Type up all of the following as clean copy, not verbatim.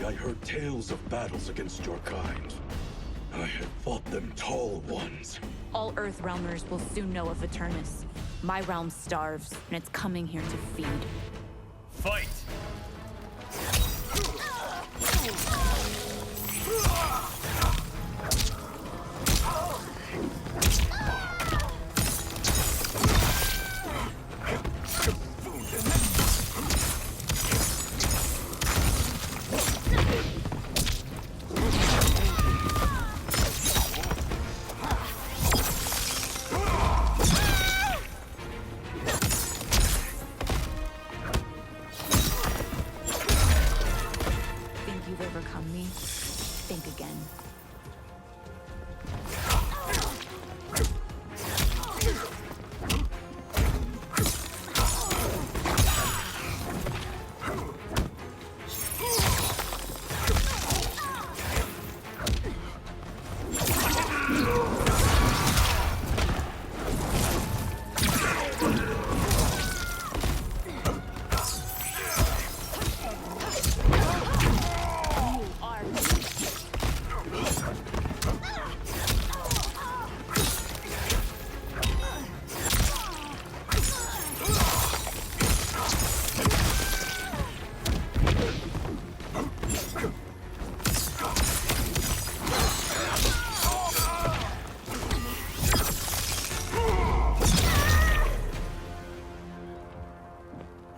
I heard tales of battles against your kind. I had fought them tall ones. All Earthrealmers will soon know of Eternus. My realm starves, and it's coming here to feed. Fight! Overcome me, think again.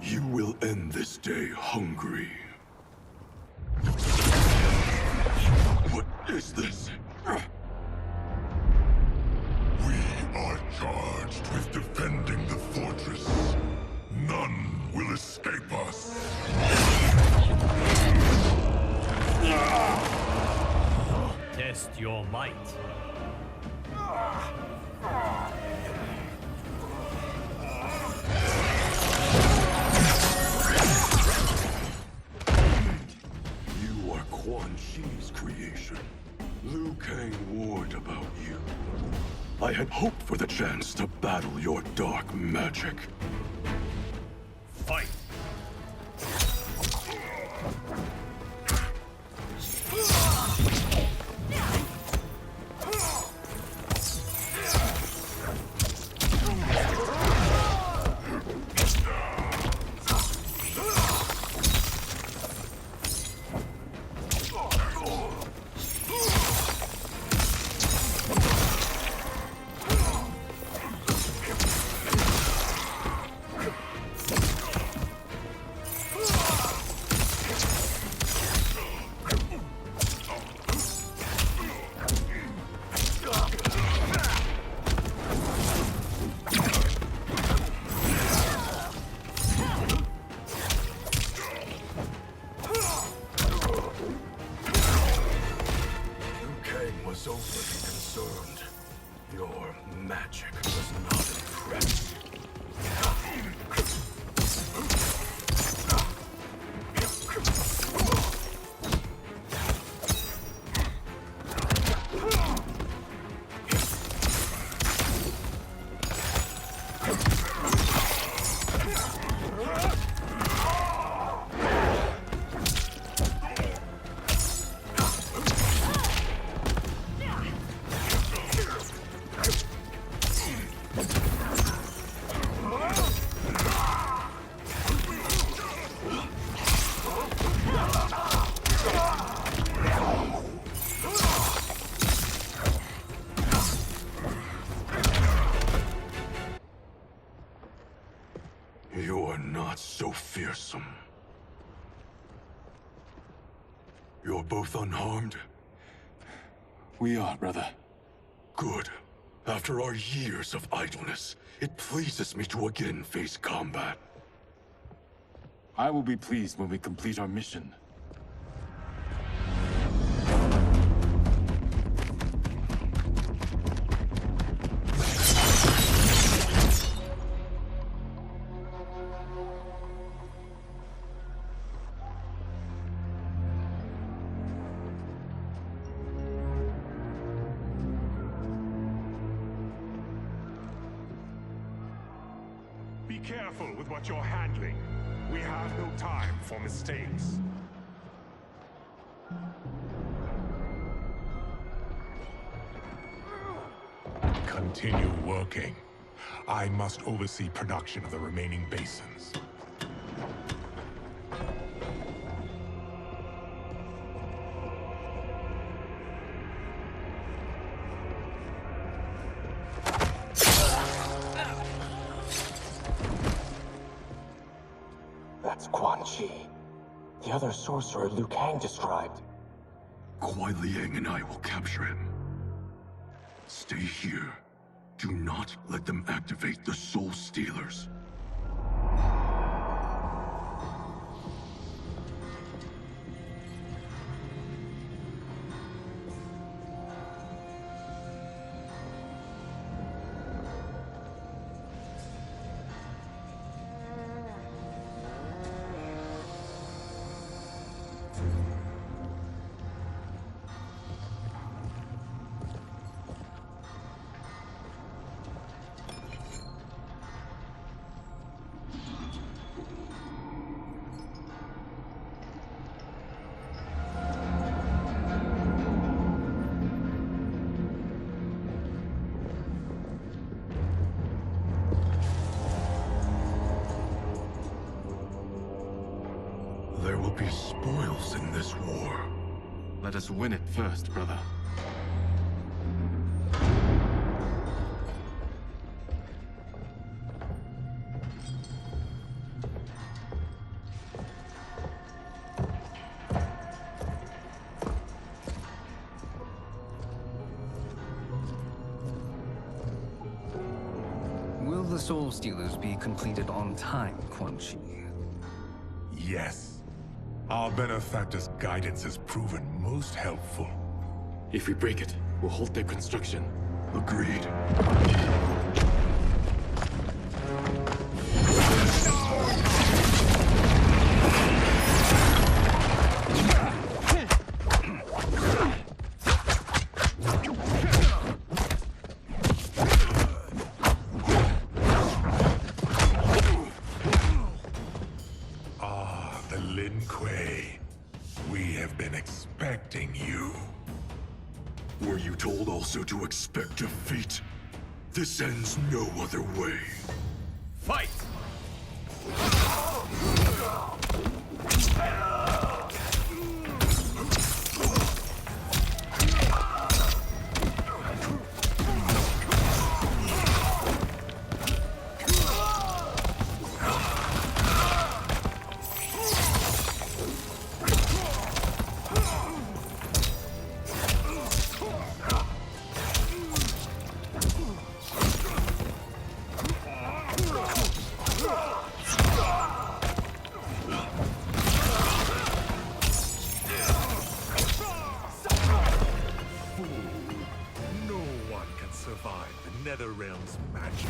You will end this day hungry. What is this? We are charged with defending the fortress. None will escape us. Test your might. You are Quan Chi's creation. Liu Kang warned about you. I had hoped for the chance to battle your dark magic. Fight! Was overly concerned. Your magic was not impressed. You're not so fearsome. You're both unharmed? We are, brother. Good. After our years of idleness, it pleases me to again face combat. I will be pleased when we complete our mission. Be careful with what you're handling. We have no time for mistakes. continue working. I must oversee production of the remaining basins. That's Quan Chi, the other sorcerer Liu Kang described. Kuai Liang and I will capture him. Stay here. Do not let them activate the Soul Stealers. There will be spoils in this war. Let us win it first, brother. Will the Soul Stealers be completed on time, Quan Chi? Yes. Our benefactor's guidance has proven most helpful. If we break it, we'll halt their construction. Agreed. Lin Kuei, we have been expecting you. Were you told also to expect defeat? This ends no other way. Fight! No one can survive the Netherrealm's magic.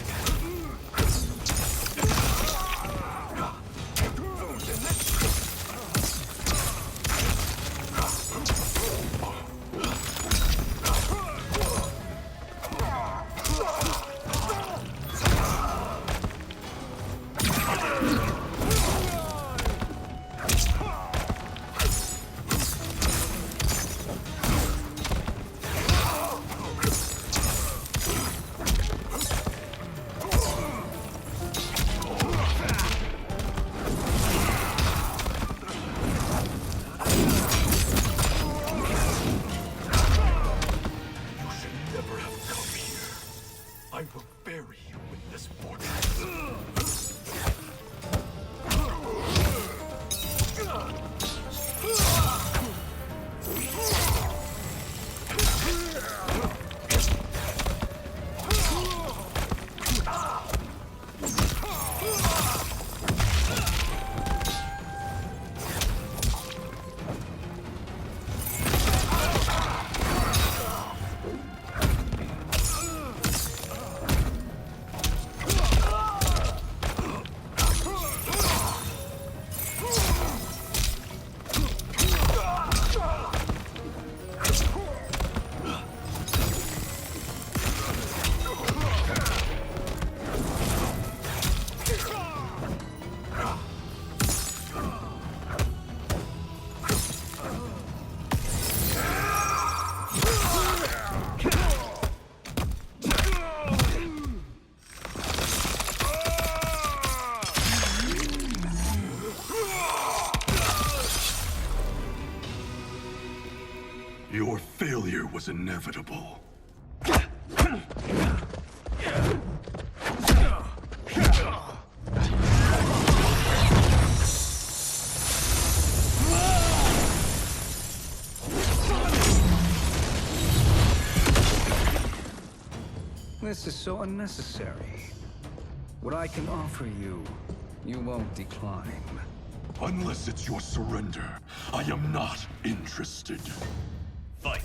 Your failure was inevitable. This is so unnecessary. What I can offer you, you won't decline. Unless it's your surrender, I am not interested. Fight.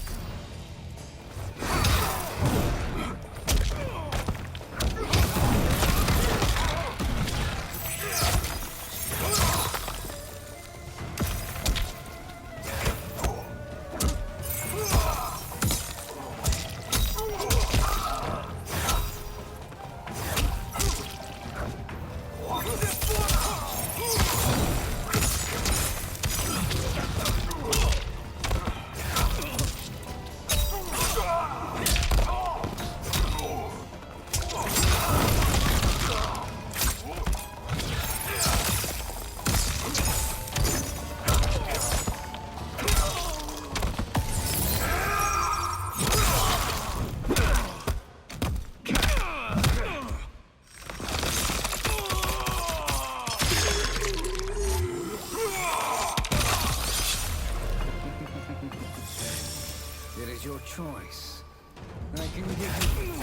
It is your choice. I can give you...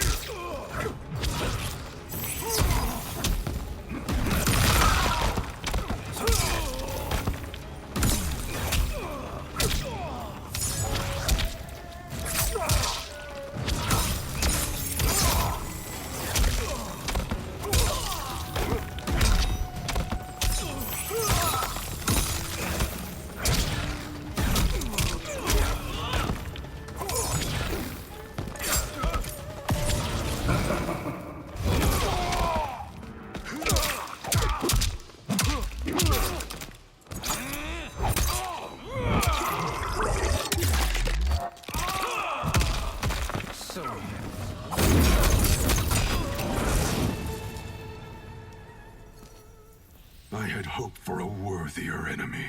I had hoped for a worthier enemy.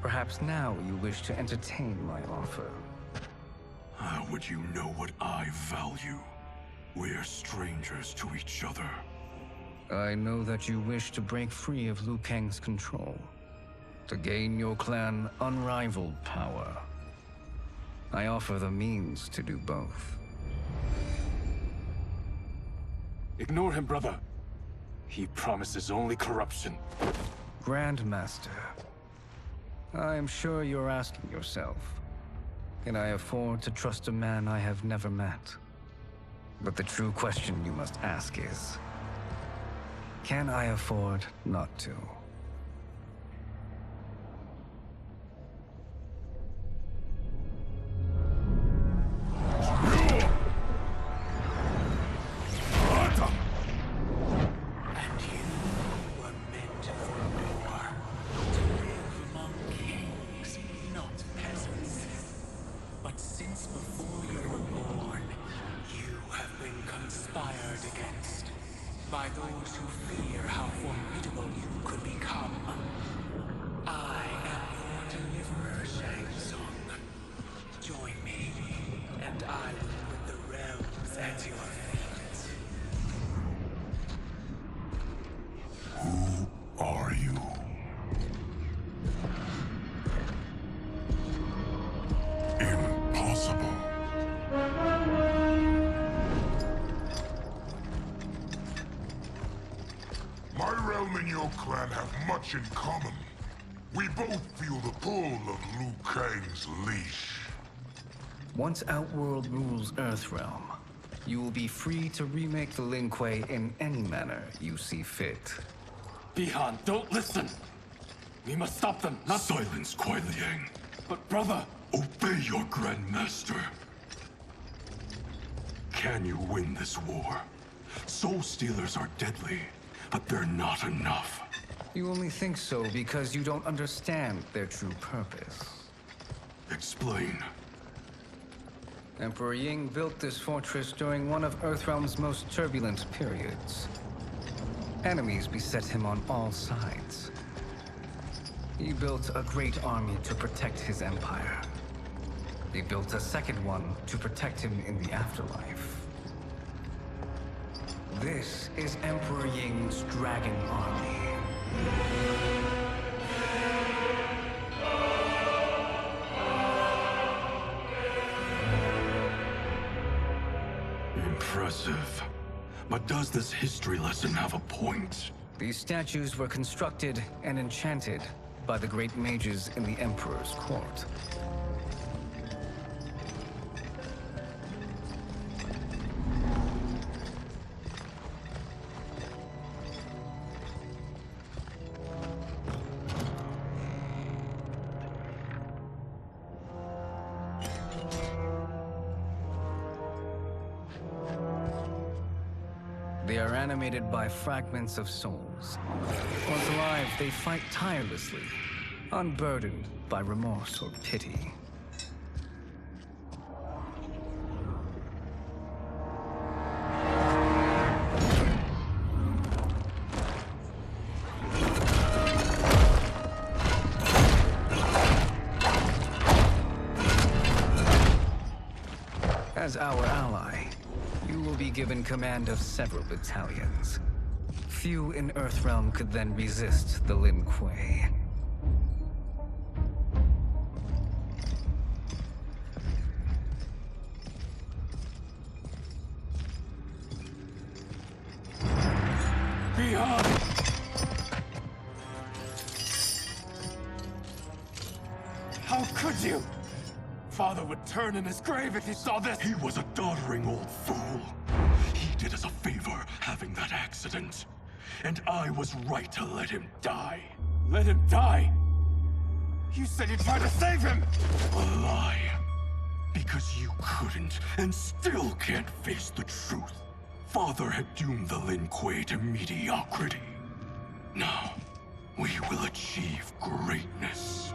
Perhaps now you wish to entertain my offer. How would you know what I value? We're strangers to each other. I know that you wish to break free of Liu Kang's control, to gain your clan unrivaled power. I offer the means to do both. Ignore him, brother. He promises only corruption. Grandmaster, I am sure you're asking yourself, can I afford to trust a man I have never met? But the true question you must ask is, can I afford not to? By those who fear how formidable you could become. I am your deliverer, Shang Tsung. Join me, and I will put the realms at your feet. Who are you? Impossible. My realm and your clan have much in common. We both feel the pull of Liu Kang's leash. Once Outworld rules Earthrealm, You will be free to remake the Lin Kuei in any manner you see fit. Bihan, don't listen! We must stop them, not— Silence, Kuai Liang. But brother! Obey your Grandmaster. Can you win this war? Soul Stealers are deadly, but they're not enough. You only think so because you don't understand their true purpose. Explain. Emperor Ying built this fortress during one of Earthrealm's most turbulent periods. Enemies beset him on all sides. He built a great army to protect his empire. He built a second one to protect him in the afterlife. This is Emperor Ying's Dragon Army. Impressive. But does this history lesson have a point? These statues were constructed and enchanted by the great mages in the Emperor's court. They are animated by fragments of souls. Once alive, they fight tirelessly, unburdened by remorse or pity. As our ally, you will be given command of several battalions. Few in Earthrealm could then resist the Lin Kuei. Bihan! How could you? Father would turn in his grave if he saw this! He was a doddering old fool. He did us a favor having that accident. And I was right to let him die. Let him die? You said you tried to save him! A lie. Because you couldn't and still can't face the truth. Father had doomed the Lin Kuei to mediocrity. Now, we will achieve greatness.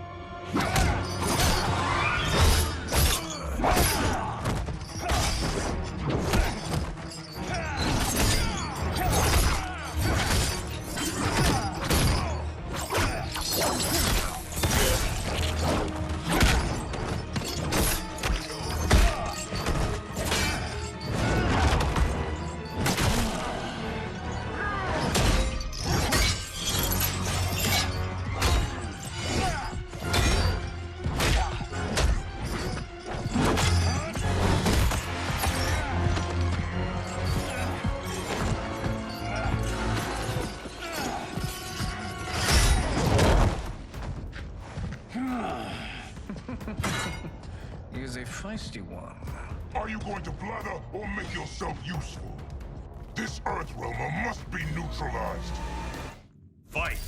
He is a feisty one. Are you going to blather or make yourself useful? This Earthrealmer must be neutralized. Fight!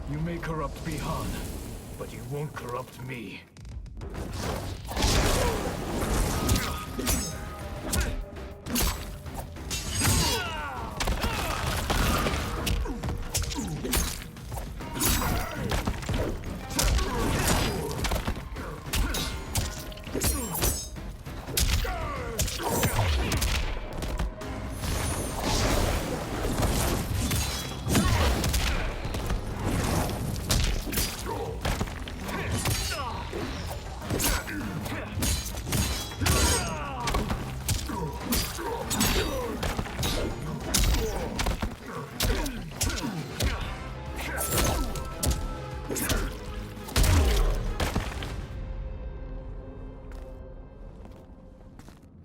You may corrupt Bihan, but you won't corrupt me.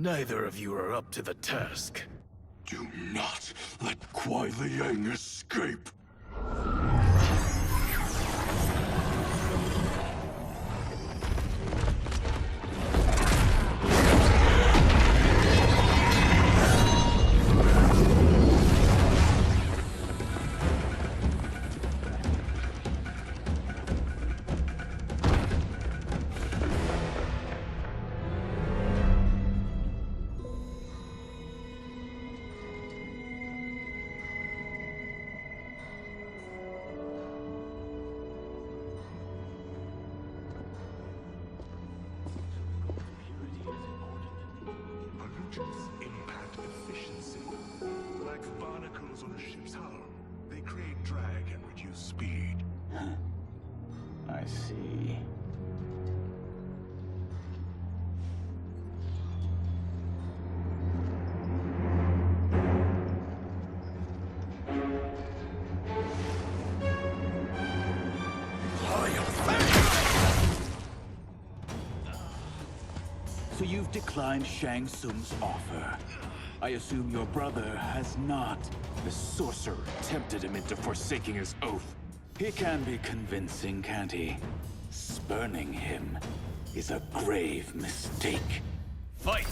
Neither of you are up to the task. Do not let Kuai Liang escape. Pollutants impact efficiency. Like barnacles on a ship's hull, they create drag and reduce speed. I see. So you've declined Shang Tsung's offer. I assume your brother has not. The sorcerer tempted him into forsaking his oath. He can be convincing, can't he? Spurning him is a grave mistake. Fight!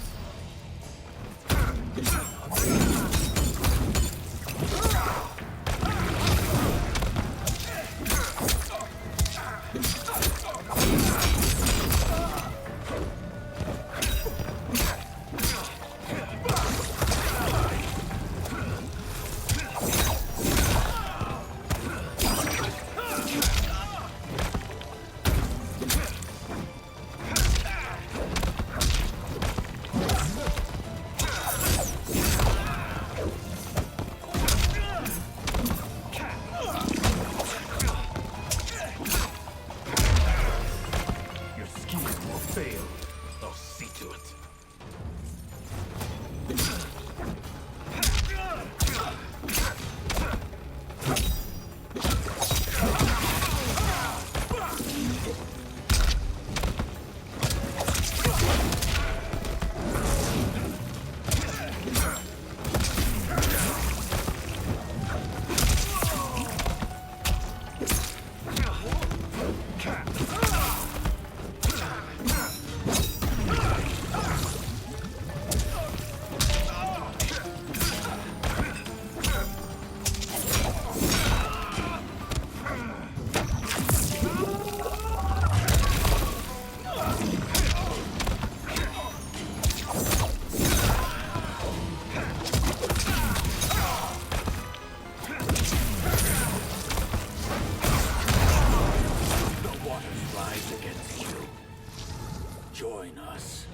Join us.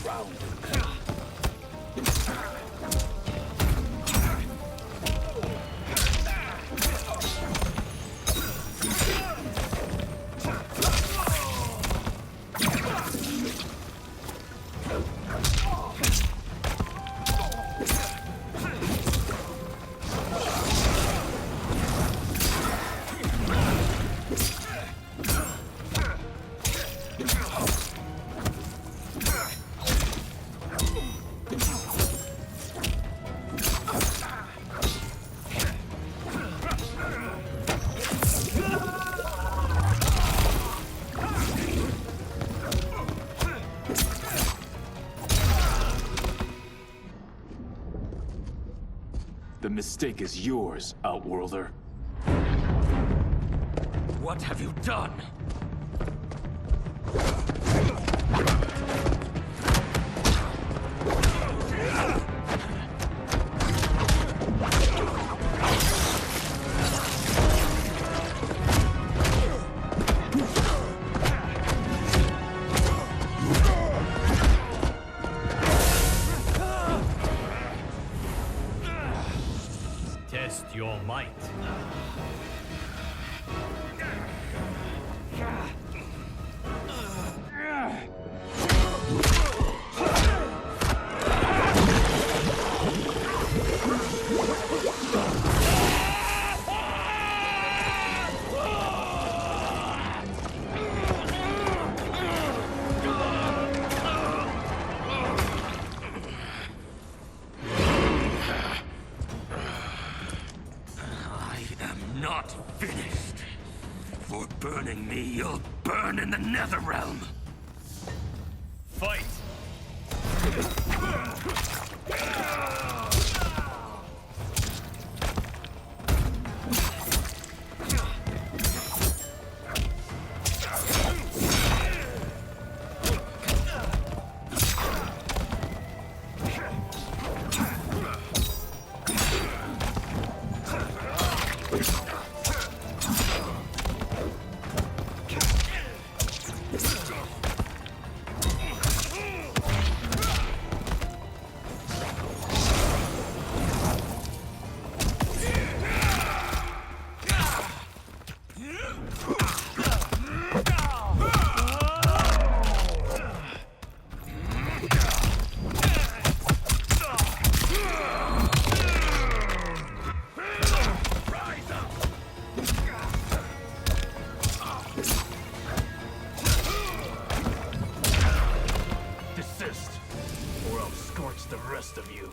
Drown them. The mistake is yours, Outworlder. What have you done? Test your might. not finished. For burning me, you'll burn in the Netherrealm. Fight! Desist, or I'll scorch the rest of you.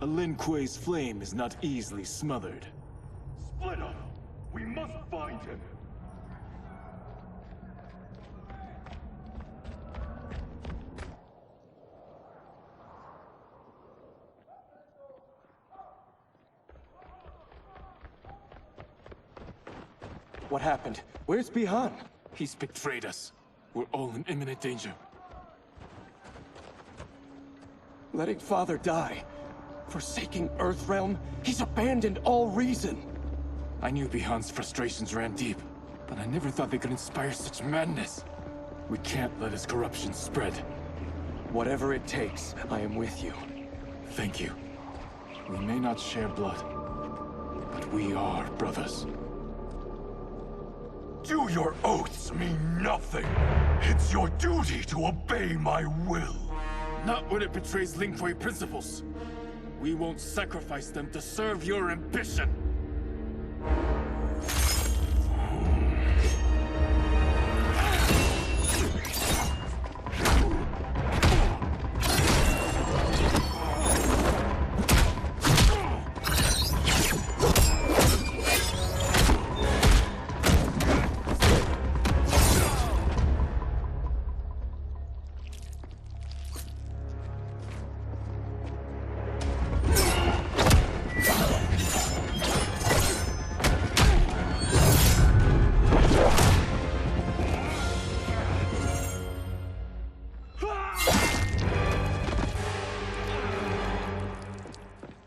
A Lin Kuei's flame is not easily smothered. Split up! We must find him! What happened? Where's Bihan? He's betrayed us. We're all in imminent danger. Letting Father die. Forsaking Earthrealm? He's abandoned all reason. I knew Bihan's frustrations ran deep, but I never thought they could inspire such madness. We can't let his corruption spread. Whatever it takes, I am with you. Thank you. We may not share blood, but we are brothers. Do your oaths mean nothing? It's your duty to obey my will. Not when it betrays Lin Kuei principles. We won't sacrifice them to serve your ambition.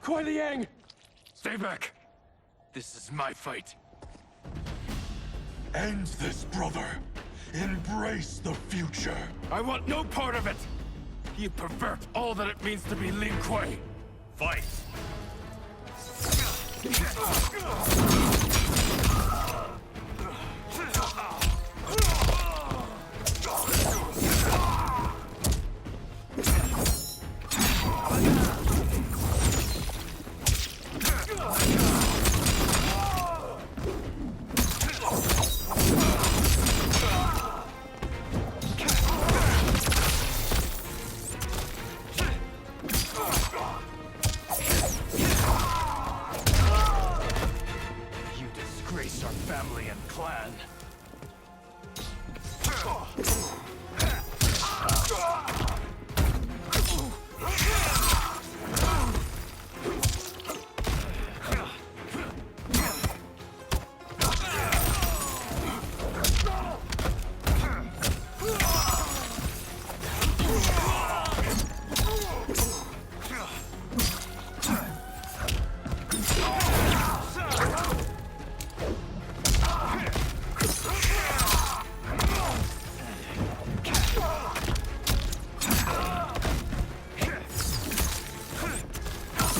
Kuei Liang! Stay back. This is my fight. End this, brother. Embrace the future. I want no part of it! You pervert all that it means to be Lin Kuei! Fight! You disgrace our family and clan.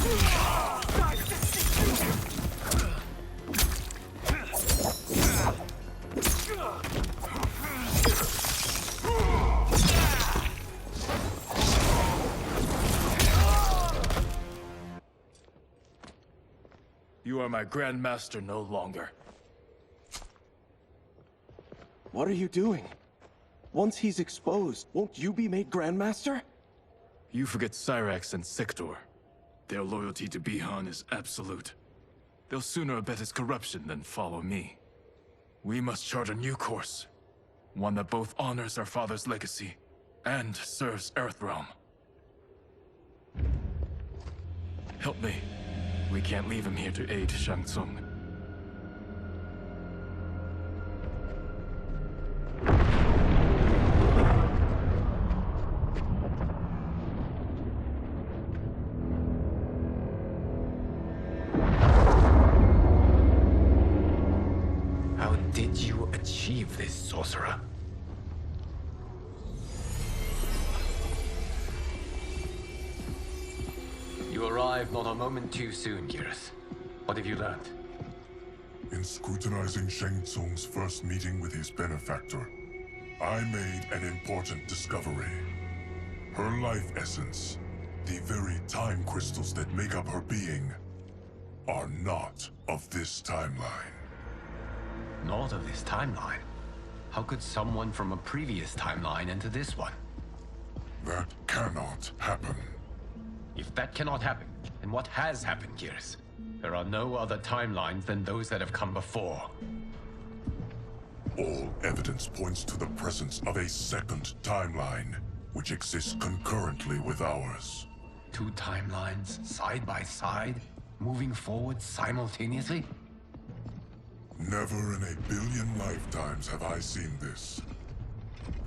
You are my Grandmaster no longer. What are you doing? Once he's exposed, won't you be made Grandmaster? You forget Cyrax and Sector. Their loyalty to Bihan is absolute. They'll sooner abet his corruption than follow me. We must chart a new course. One that both honors our father's legacy and serves Earthrealm. Help me. We can't leave him here to aid Shang Tsung. How did you achieve this, sorcerer? You arrived not a moment too soon, Geras. What have you learned? In scrutinizing Shang Tsung's first meeting with his benefactor, I made an important discovery. Her life essence, the very time crystals that make up her being, are not of this timeline. Not of this timeline? How could someone from a previous timeline enter this one? That cannot happen. If that cannot happen, then what has happened, Geras? There are no other timelines than those that have come before. All evidence points to the presence of a second timeline, which exists concurrently with ours. Two timelines, side by side, moving forward simultaneously? Never in a billion lifetimes have I seen this.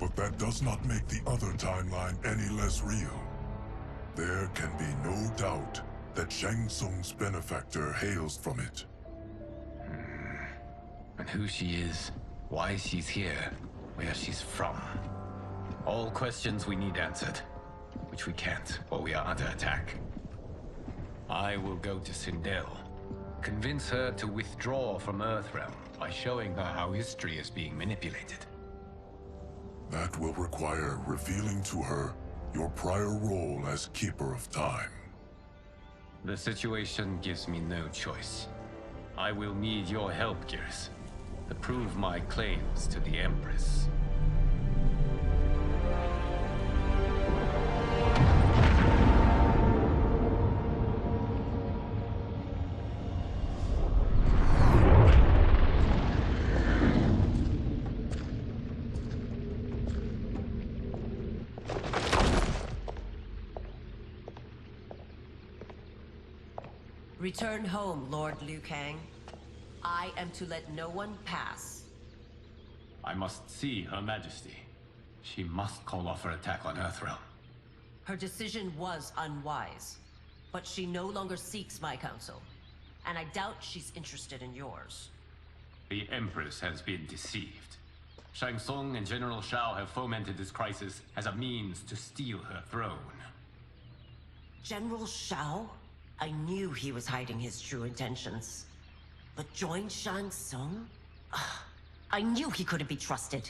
But that does not make the other timeline any less real. There can be no doubt that Shang Tsung's benefactor hails from it. And who she is, why she's here, where she's from. All questions we need answered, which we can't, or we are under attack. I will go to Sindel, convince her to withdraw from Earthrealm by showing her how history is being manipulated. That will require revealing to her your prior role as Keeper of Time. The situation gives me no choice. I will need your help, Geras, to prove my claims to the Empress. Return home, Lord Liu Kang. I am to let no one pass. I must see Her Majesty. She must call off her attack on Earthrealm. Her decision was unwise, but she no longer seeks my counsel, and I doubt she's interested in yours. The Empress has been deceived. Shang Tsung and General Shao have fomented this crisis as a means to steal her throne. General Shao? I knew he was hiding his true intentions. But join Shang Tsung? I knew he couldn't be trusted.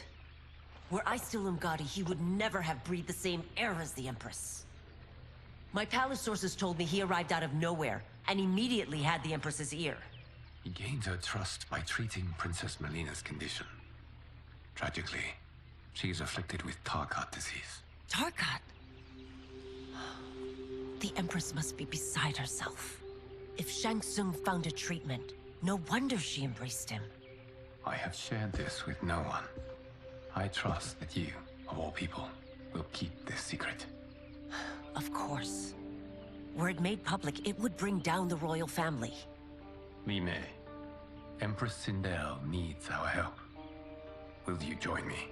Were I still Umgadi, he would never have breathed the same air as the Empress. My palace sources told me he arrived out of nowhere, and immediately had the Empress's ear. He gained her trust by treating Princess Melina's condition. Tragically, she is afflicted with Tarkat disease. Tarkat? The Empress must be beside herself. If Shang Tsung found a treatment, no wonder she embraced him. I have shared this with no one. I trust that you, of all people, will keep this secret. Of course. Were it made public, it would bring down the royal family. Li Mei, Empress Sindel needs our help. Will you join me?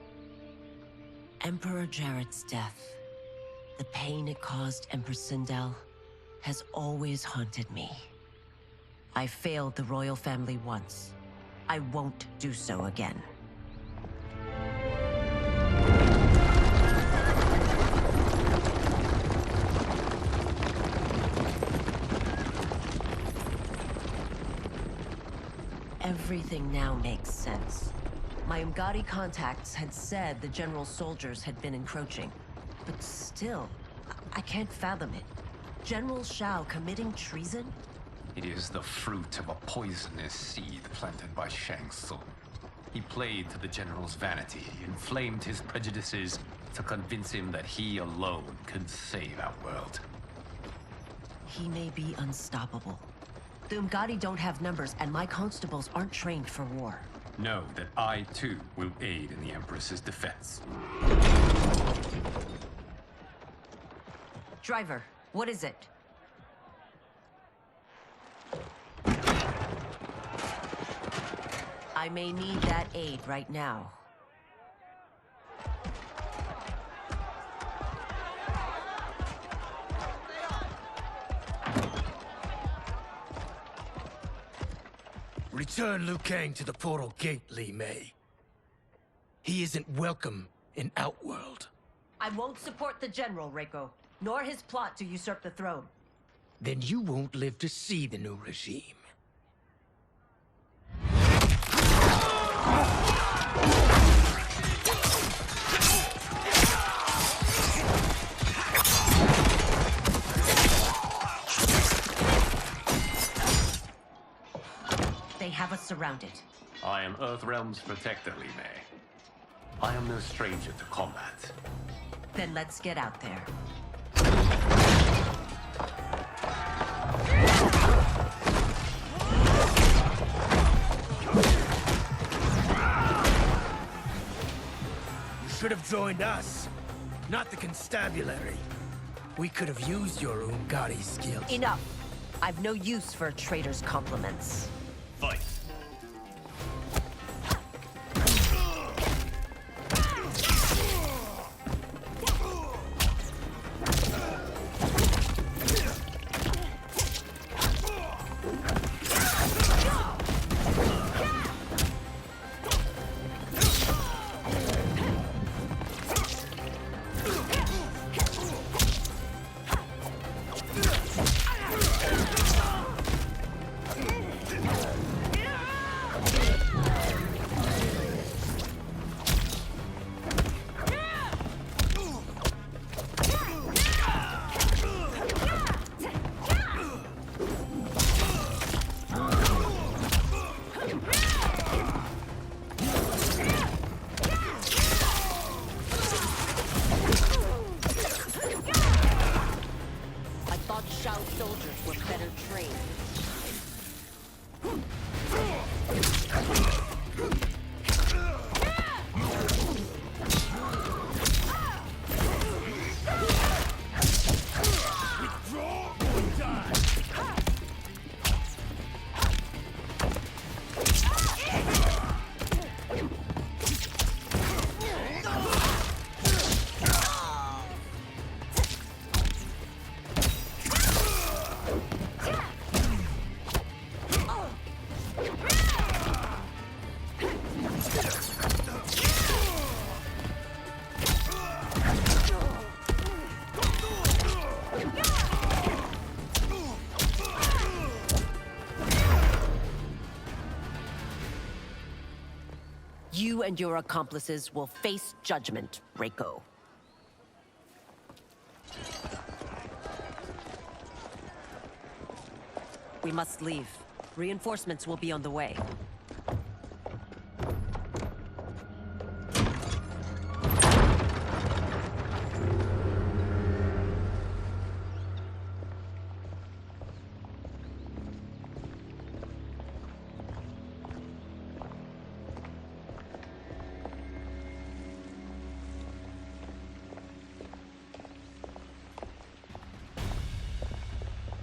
Emperor Jarrett's death, the pain it caused Empress Sindel, has always haunted me. I failed the royal family once. I won't do so again. Everything now makes sense. My Umgadi contacts had said the general's soldiers had been encroaching. But still, I can't fathom it. General Shao committing treason? It is the fruit of a poisonous seed planted by Shang Tsung. He played to the general's vanity, inflamed his prejudices to convince him that he alone could save our world. He may be unstoppable. The Umgadi don't have numbers, and my constables aren't trained for war. Know that I, too, will aid in the Empress's defense. Driver, what is it? I may need that aid right now. Return Liu Kang to the portal gate, Li Mei. He isn't welcome in Outworld. I won't support the General, Reiko, nor his plot to usurp the throne. Then you won't live to see the new regime. They have us surrounded. I am Earthrealm's protector, Li Mei. I am no stranger to combat. Then let's get out there. You should have joined us, not the constabulary. We could have used your Umgadi skills. Enough! I've no use for a traitor's compliments. Fight. You and your accomplices will face judgment, Reiko. We must leave. Reinforcements will be on the way.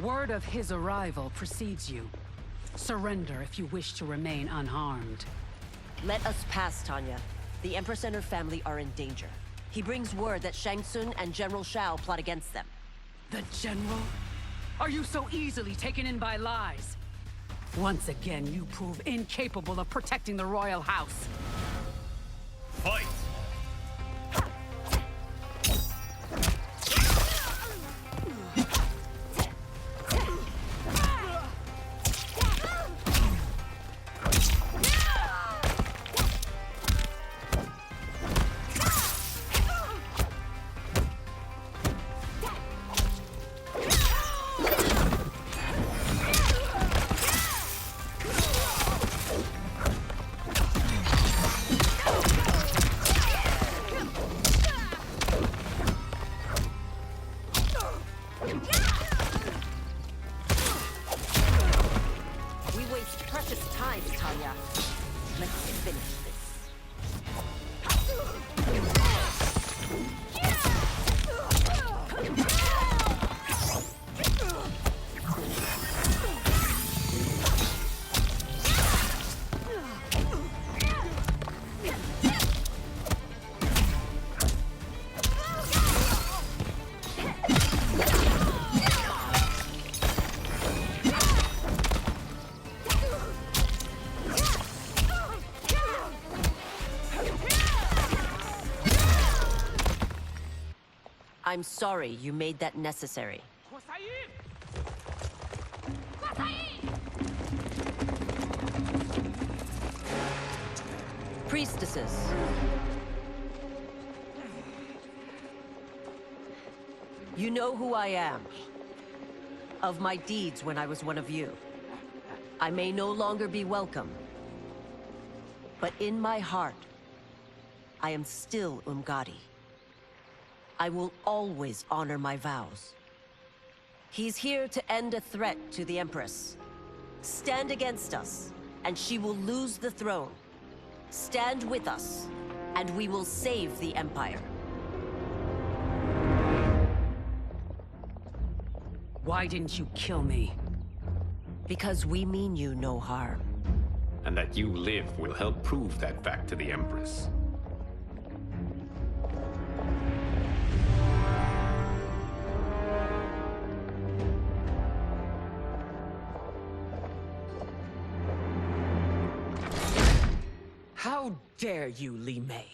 Word of his arrival precedes you. Surrender if you wish to remain unharmed. Let us pass, Tanya. The Empress and her family are in danger. He brings word that Shang Tsung and General Shao plot against them. The General? Are you so easily taken in by lies? Once again, you prove incapable of protecting the royal house. Fight! I'm sorry you made that necessary. Priestesses. You know who I am. Of my deeds when I was one of you. I may no longer be welcome. But in my heart, I am still Umgadi. I will always honor my vows. He's here to end a threat to the Empress. Stand against us, and she will lose the throne. Stand with us, and we will save the Empire. Why didn't you kill me? Because we mean you no harm. And that you live will help prove that fact to the Empress. How dare you, Li Mei?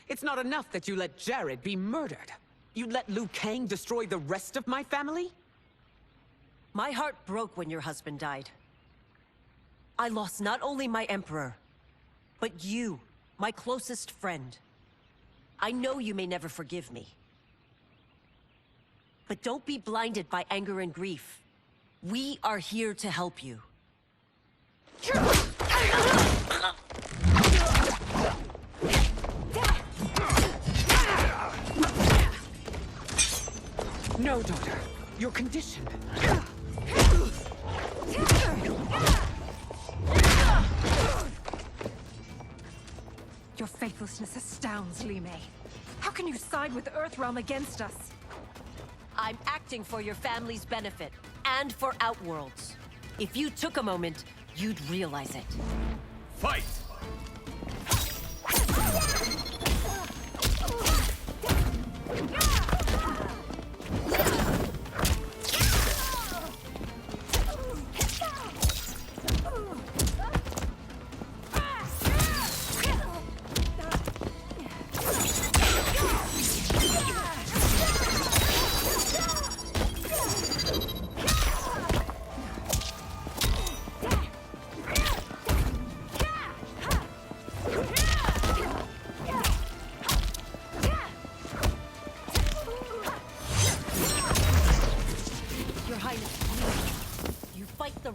It's not enough that you let Jared be murdered. You'd let Liu Kang destroy the rest of my family? My heart broke when your husband died. I lost not only my Emperor, but you, my closest friend. I know you may never forgive me. But don't be blinded by anger and grief. We are here to help you. No, daughter. You're conditioned. Your faithlessness astounds, Li Mei. How can you side with Earthrealm against us? I'm acting for your family's benefit, and for Outworlds. If you took a moment, you'd realize it. Fight!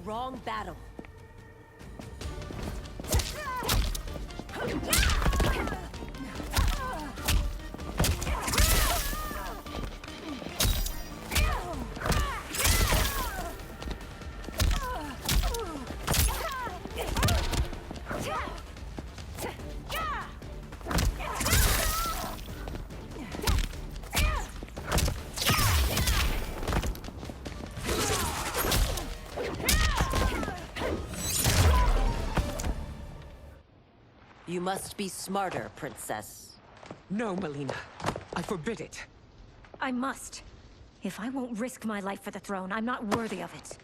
Wrong battle. You must be smarter, Princess. No, Melina. I forbid it. I must. If I won't risk my life for the throne, I'm not worthy of it.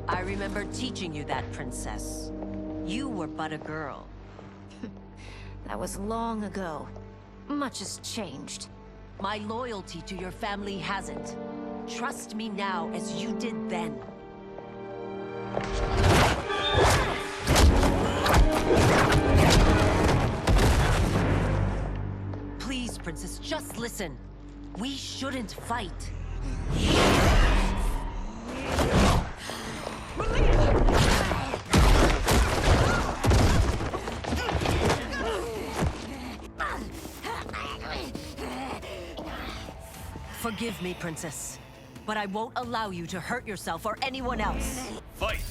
I remember teaching you that, Princess. You were but a girl. That was long ago. Much has changed. My loyalty to your family hasn't. Trust me now as you did then. Please, Princess, just listen. We shouldn't fight. Forgive me, Princess, but I won't allow you to hurt yourself or anyone else. Fight!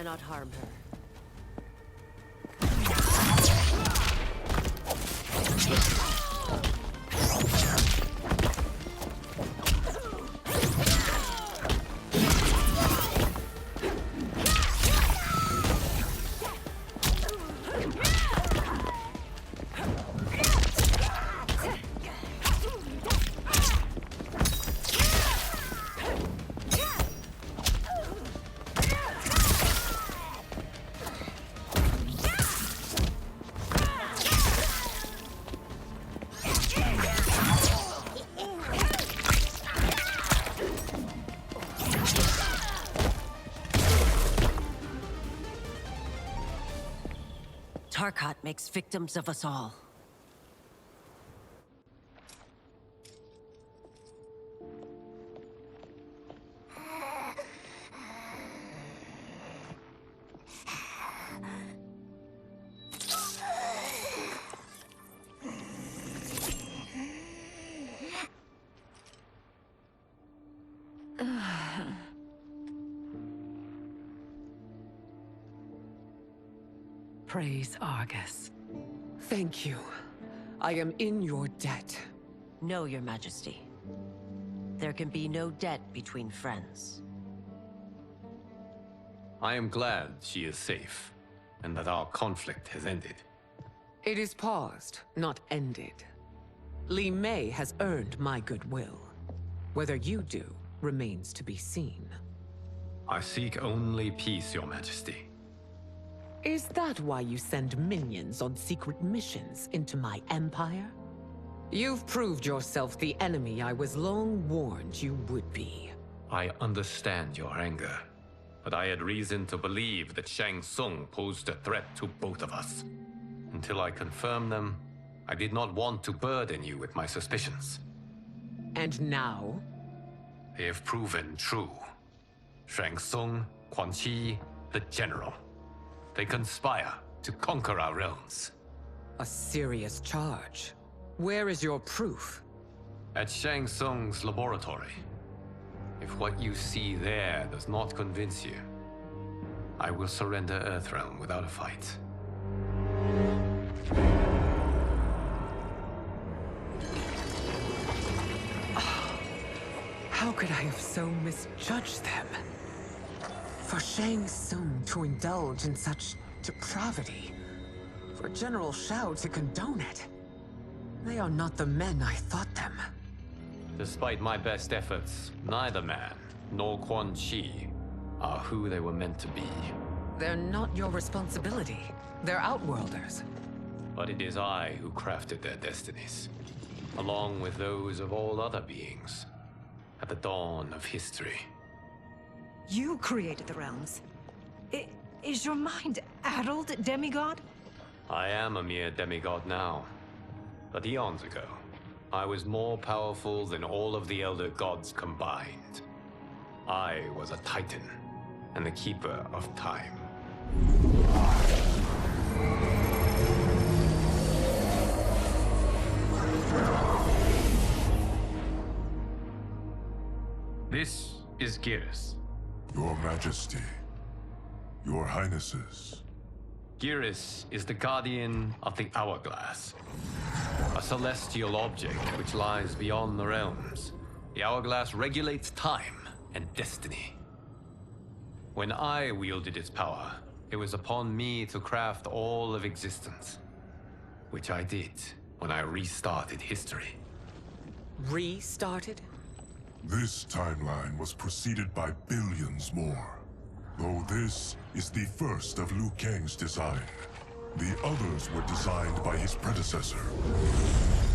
cannot harm her. Tarkat makes victims of us all. Praise Argus. Thank you. I am in your debt. No, Your Majesty. There can be no debt between friends. I am glad she is safe, and that our conflict has ended. It is paused, not ended. Li Mei has earned my goodwill. Whether you do remains to be seen. I seek only peace, Your Majesty. Is that why you send minions on secret missions into my empire? You've proved yourself the enemy I was long warned you would be. I understand your anger, but I had reason to believe that Shang Tsung posed a threat to both of us. Until I confirmed them, I did not want to burden you with my suspicions. And now? They have proven true. Shang Tsung, Quan Chi, the General. They conspire to conquer our realms. A serious charge. Where is your proof? At Shang Tsung's laboratory. If what you see there does not convince you, I will surrender Earthrealm without a fight. How could I have so misjudged them? For Shang Tsung to indulge in such depravity, for General Shao to condone it, they are not the men I thought them. Despite my best efforts, neither man nor Quan Chi are who they were meant to be. They're not your responsibility. They're Outworlders. But it is I who crafted their destinies, along with those of all other beings, at the dawn of history. You created the realms. Is your mind addled, demigod? I am a mere demigod now. But eons ago, I was more powerful than all of the Elder Gods combined. I was a Titan, and the Keeper of Time. This is Geras. Your Majesty. Your Highnesses. Geras is the guardian of the Hourglass. A celestial object which lies beyond the realms. The Hourglass regulates time and destiny. When I wielded its power, it was upon me to craft all of existence. Which I did when I restarted history. Restarted? This timeline was preceded by billions more. Though this is the first of Liu Kang's design. The others were designed by his predecessor.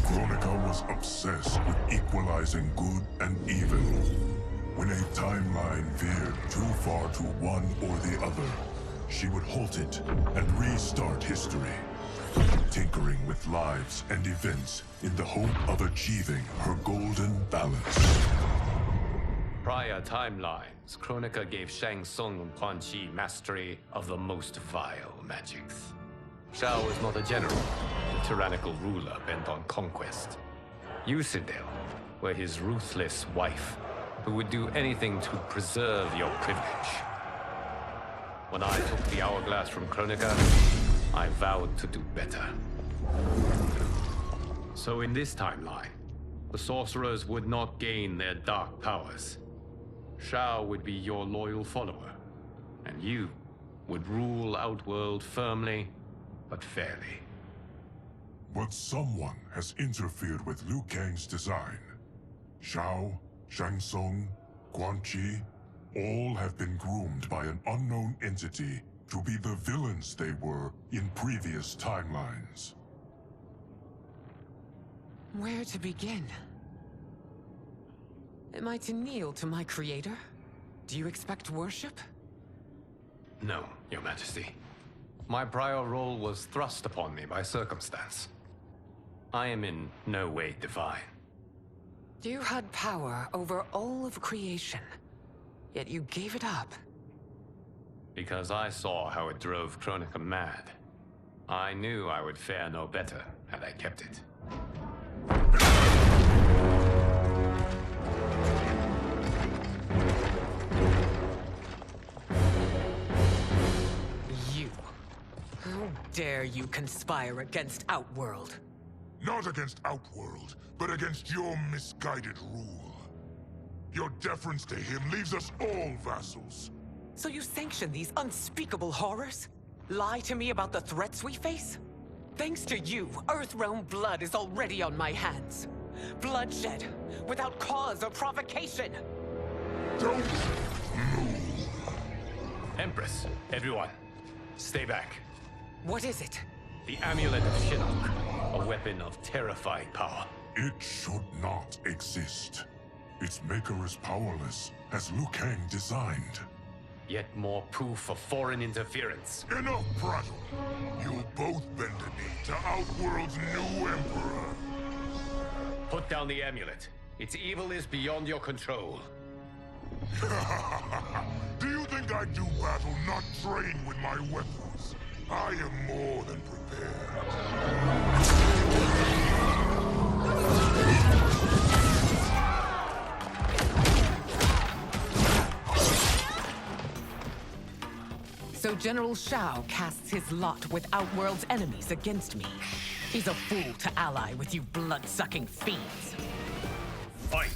Kronika was obsessed with equalizing good and evil. When a timeline veered too far to one or the other, she would halt it and restart history, tinkering with lives and events in the hope of achieving her golden balance. Prior timelines, Kronika gave Shang Tsung and Quan Chi mastery of the most vile magics. Shao was not a general, a tyrannical ruler bent on conquest. You, Sindel, were his ruthless wife, who would do anything to preserve your privilege. When I took the hourglass from Kronika, I vowed to do better. So in this timeline, the sorcerers would not gain their dark powers. Shao would be your loyal follower, and you would rule Outworld firmly, but fairly. But someone has interfered with Liu Kang's design. Shao, Shang Tsung, Quan Chi, all have been groomed by an unknown entity to be the villains they were in previous timelines. Where to begin? Am I to kneel to my creator? Do you expect worship? No, Your Majesty. My prior role was thrust upon me by circumstance. I am in no way divine. You had power over all of creation, yet you gave it up. Because I saw how it drove Kronika mad. I knew I would fare no better had I kept it. You. How dare you conspire against Outworld? Not against Outworld, but against your misguided rule. Your deference to him leaves us all vassals. So you sanction these unspeakable horrors? Lie to me about the threats we face? Thanks to you, Earthrealm blood is already on my hands. Bloodshed, without cause or provocation. Don't move. Empress, everyone, stay back. What is it? The Amulet of Shinnok, a weapon of terrifying power. It should not exist. Its maker is powerless, as Liu Kang designed. Yet more proof of foreign interference. Enough prattle! You'll both bend a knee to Outworld's new emperor. Put down the amulet. Its evil is beyond your control. Do you think I do battle not trained with my weapons? I am more than prepared. So General Shao casts his lot with Outworld's enemies against me. He's a fool to ally with you blood-sucking fiends. Fight!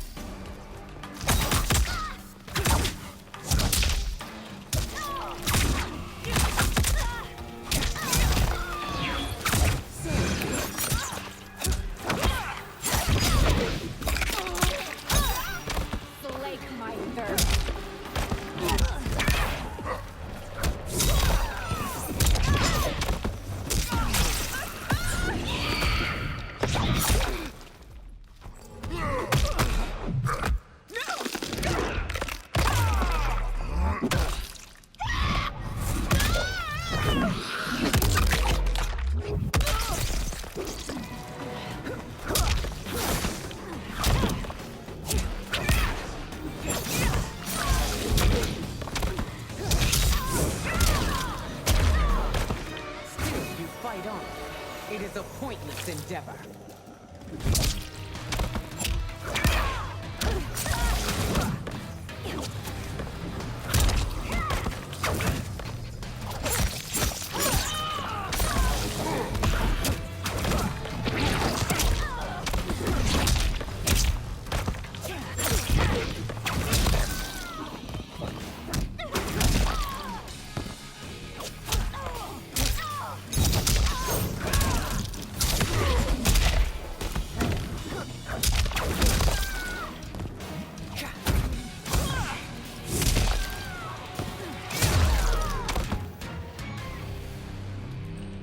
Slake my thirst. It is a pointless endeavor.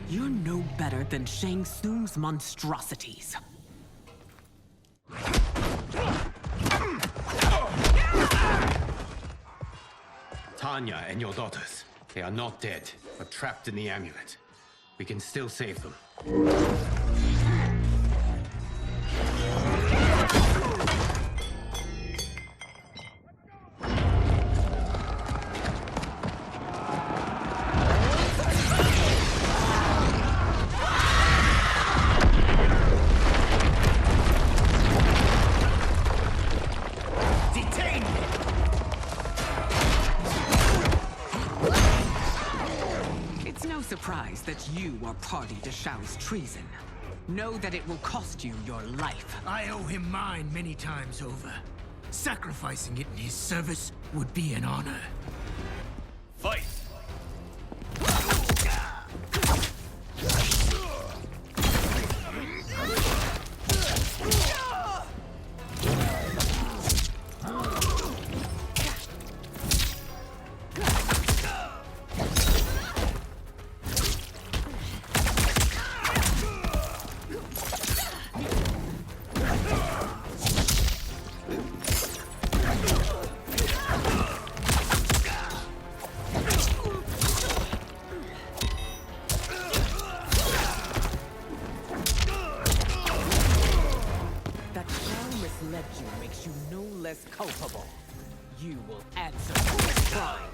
You're no better than Shang Tsung's monstrosities. Tanya and your daughters, they are not dead, but trapped in the amulet. We can still save them. surprised that you are party to Shao's treason. Know that it will cost you your life. I owe him mine many times over. Sacrificing it in his service would be an honor. Fight! Makes you no less culpable. You will answer for this crime.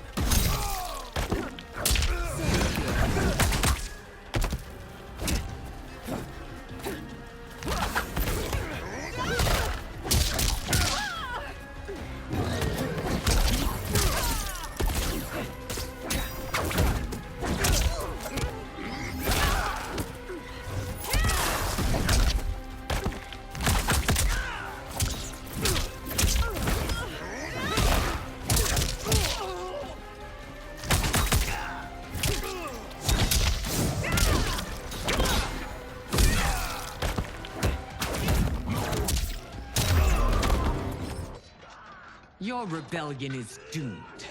Your rebellion is doomed.